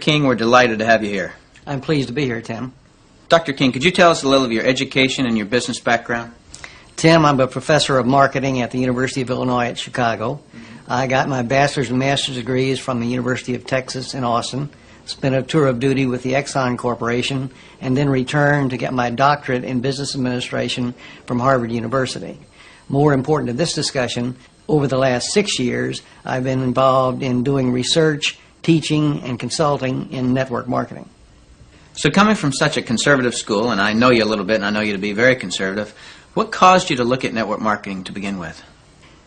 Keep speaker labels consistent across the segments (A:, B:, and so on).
A: King, we're delighted to have you here.
B: I'm pleased to be here, Tim.
A: Dr. King, could you tell us a little of your education and your business background?
B: Tim, I'm a professor of marketing at the University of Illinois at Chicago. I got my bachelor's and master's degrees from the University of Texas in Austin, spent a tour of duty with the Exxon Corporation, and then returned to get my doctorate in business administration from Harvard University. More important to this discussion, over the last 6 years, I've been involved in doing research, teaching, and consulting in network marketing.
A: So coming from such a conservative school, and I know you a little bit, and I know you to be very conservative, what caused you to look at network marketing to begin with?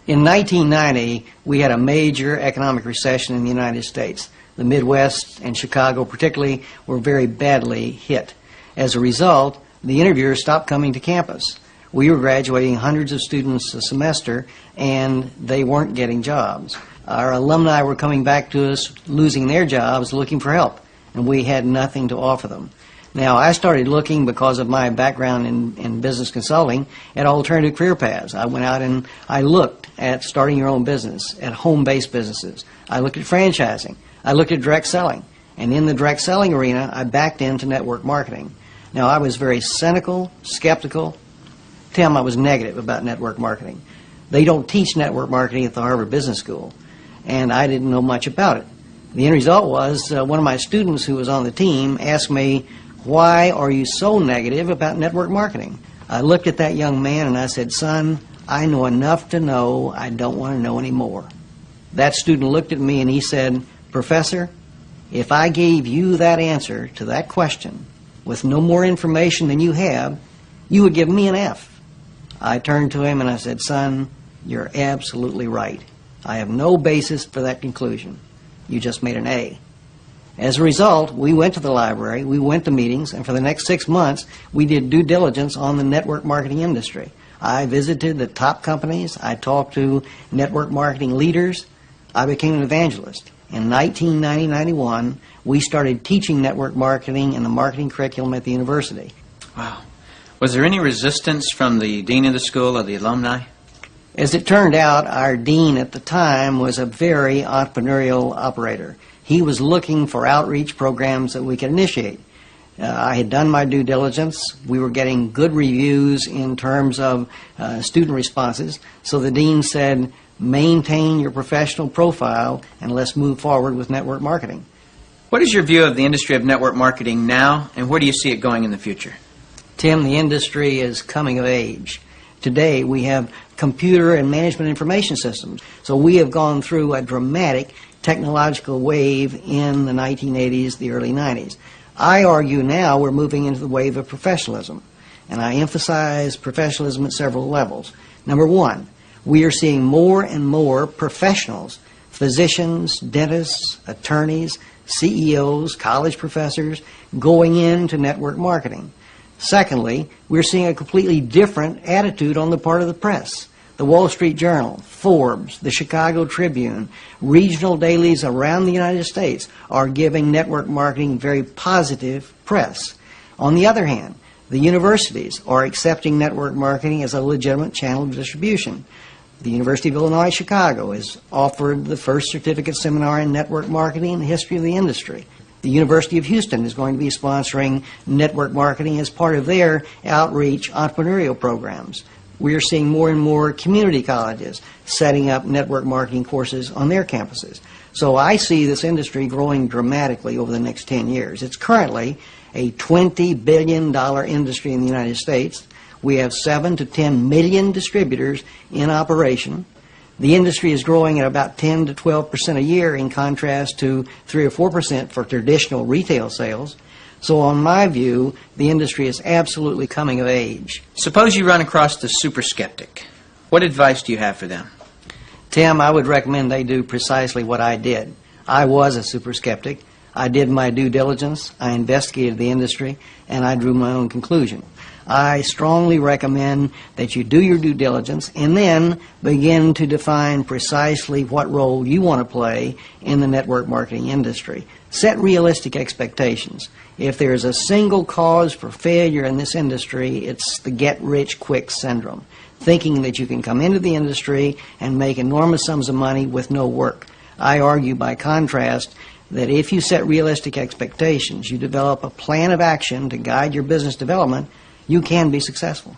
B: In 1990, we had a major economic recession in the United States. The Midwest and Chicago particularly were very badly hit. As a result, the interviewers stopped coming to campus. We were graduating hundreds of students a semester, and they weren't getting jobs. Our alumni were coming back to us, losing their jobs, looking for help, and we had nothing to offer them. Now, I started looking, because of my background in business consulting, at alternative career paths. I went out and I looked at starting your own business, at home-based businesses. I looked at franchising. I looked at direct selling. And in the direct selling arena, I backed into network marketing. Now, I was very cynical, skeptical. Tim, I was negative about network marketing. They don't teach network marketing at the Harvard Business School, and I didn't know much about it. The end result was one of my students who was on the team asked me, "Why are you so negative about network marketing?" I looked at that young man and I said, "Son, I know enough to know I don't want to know any more." That student looked at me and he said, "Professor, if I gave you that answer to that question with no more information than you have, you would give me an F." I turned to him and I said, "Son, you're absolutely right. I have no basis for that conclusion. You just made an A." As a result, we went to the library, we went to meetings, and for the next 6 months, we did due diligence on the network marketing industry. I visited the top companies, I talked to network marketing leaders, I became an evangelist. In 1990-91, we started teaching network marketing in the marketing curriculum at the university.
A: Wow. Was there any resistance from the dean of the school or the alumni?
B: As it turned out, our dean at the time was a very entrepreneurial operator. He was looking for outreach programs that we could initiate. I had done my due diligence. We were getting good reviews in terms of student responses. So the dean said, "Maintain your professional profile and let's move forward with network marketing."
A: What is your view of the industry of network marketing now, and where do you see it going in the future?
B: Tim, the industry is coming of age. Today we have computer and management information systems. So we have gone through a dramatic technological wave in the 1980s, the early 90s. I argue now we're moving into the wave of professionalism, and I emphasize professionalism at several levels. Number one, we are seeing more and more professionals, physicians, dentists, attorneys, CEOs, college professors, going into network marketing. Secondly, we're seeing a completely different attitude on the part of the press. The Wall Street Journal, Forbes, the Chicago Tribune, regional dailies around the United States are giving network marketing very positive press. On the other hand, the universities are accepting network marketing as a legitimate channel of distribution. The University of Illinois Chicago has offered the first certificate seminar in network marketing in the history of the industry. The University of Houston is going to be sponsoring network marketing as part of their outreach entrepreneurial programs. We are seeing more and more community colleges setting up network marketing courses on their campuses. So I see this industry growing dramatically over the next 10 years. It's currently a $20 billion industry in the United States. We have 7 to 10 million distributors in operation. The industry is growing at about 10 to 12% a year, in contrast to 3 or 4% for traditional retail sales. So on my view, the industry is absolutely coming of age.
A: Suppose you run across the super skeptic. What advice do you have for them?
B: Tim, I would recommend they do precisely what I did. I was a super skeptic. I did my due diligence, I investigated the industry, and I drew my own conclusion. I strongly recommend that you do your due diligence and then begin to define precisely what role you want to play in the network marketing industry. Set realistic expectations. If there is a single cause for failure in this industry, it's the get-rich-quick syndrome, thinking that you can come into the industry and make enormous sums of money with no work. I argue, by contrast, that if you set realistic expectations, you develop a plan of action to guide your business development, you can be successful.